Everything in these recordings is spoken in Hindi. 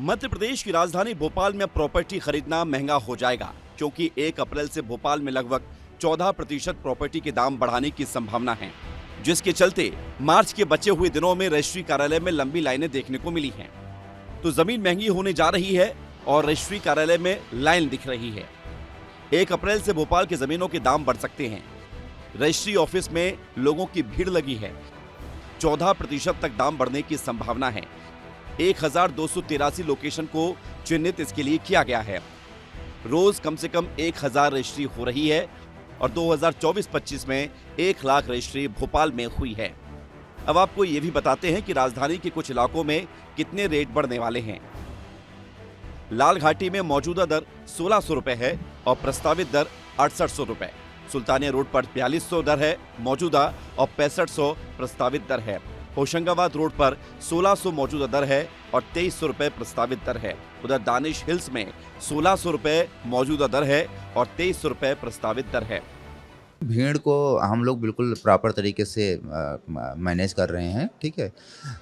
मध्य प्रदेश की राजधानी भोपाल में प्रॉपर्टी खरीदना महंगा हो जाएगा क्योंकि 1 अप्रैल से भोपाल में लगभग 14% प्रॉपर्टी के दाम बढ़ाने की संभावना है, जिसके चलते मार्च के बचे हुए दिनों में रजिस्ट्री कार्यालय में लंबी लाइनें देखने को मिली हैं। तो जमीन महंगी होने जा रही है और रजिस्ट्री कार्यालय में लाइन दिख रही है। 1 अप्रैल से भोपाल की जमीनों के दाम बढ़ सकते हैं। रजिस्ट्री ऑफिस में लोगों की भीड़ लगी है। 14% तक दाम बढ़ने की संभावना है। 1283 लोकेशन को चिन्हित इसके लिए किया गया है। रोज कम से कम 1000 रजिस्ट्री हो रही है और 2024-25 में 1 लाख रजिस्ट्री भोपाल में हुई है। अब आपको ये भी बताते हैं कि राजधानी के कुछ इलाकों में कितने रेट बढ़ने वाले हैं। लाल घाटी में मौजूदा दर 1600 रुपए है और प्रस्तावित दर 6800 रुपए। सुल्तानिया रोड पर 4200 दर है मौजूदा और 6500 प्रस्तावित दर है। होशंगाबाद रोड पर 1600 मौजूदा दर है और 2300 रुपए प्रस्तावित दर है। उधर दानिश हिल्स में 1600 रुपए मौजूदा दर है और 2300 रुपए प्रस्तावित दर है। भीड़ को हम लोग बिल्कुल प्रॉपर तरीके से मैनेज कर रहे हैं। ठीक है,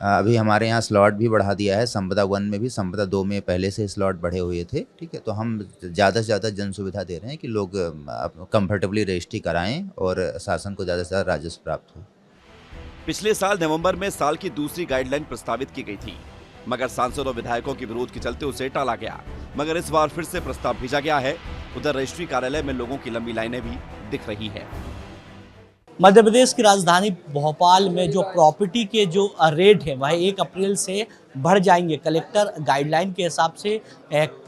अभी हमारे यहाँ स्लॉट भी बढ़ा दिया है। संपदा 1 में भी, संपदा 2 में पहले से स्लॉट बढ़े हुए थे। ठीक है, तो हम ज़्यादा से ज़्यादा जन सुविधा दे रहे हैं कि लोग कंफर्टेबली रजिस्ट्री कराएं और शासन को ज़्यादा से ज़्यादा राजस्व प्राप्त हो। पिछले साल नवंबर में साल की दूसरी गाइडलाइन प्रस्तावित की गई थी, मगर सांसद और विधायकों के विरोध के चलते उसे टाला गया। मगर इस बार फिर से प्रस्ताव भेजा गया है। उधर रजिस्ट्री कार्यालय में लोगों की लंबी लाइनें भी दिख रही है। मध्य प्रदेश की राजधानी भोपाल में जो प्रॉपर्टी के जो रेट है वह 1 अप्रैल से बढ़ जाएंगे। कलेक्टर गाइडलाइन के हिसाब से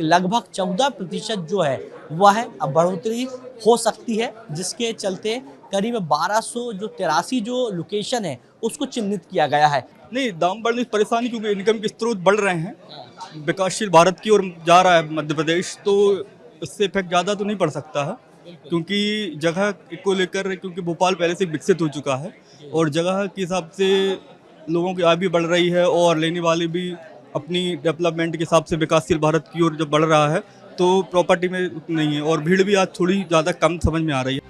लगभग 14% जो है वह बढ़ोतरी हो सकती है, जिसके चलते करीब 1283 जो लोकेशन है उसको चिन्हित किया गया है। नहीं, दाम बढ़ने की परेशानी क्योंकि इनकम के स्रोत बढ़ रहे हैं, विकासशील भारत की ओर जा रहा है मध्य प्रदेश, तो इससे इफेक्ट ज़्यादा तो नहीं पड़ सकता है क्योंकि जगह को लेकर, क्योंकि भोपाल पहले से विकसित हो चुका है और जगह के हिसाब से लोगों की आय भी बढ़ रही है और लेने वाले भी अपनी डेवलपमेंट के हिसाब से विकासशील भारत की ओर जब बढ़ रहा है तो प्रॉपर्टी में नहीं है और भीड़ भी आज थोड़ी ज़्यादा कम समझ में आ रही है।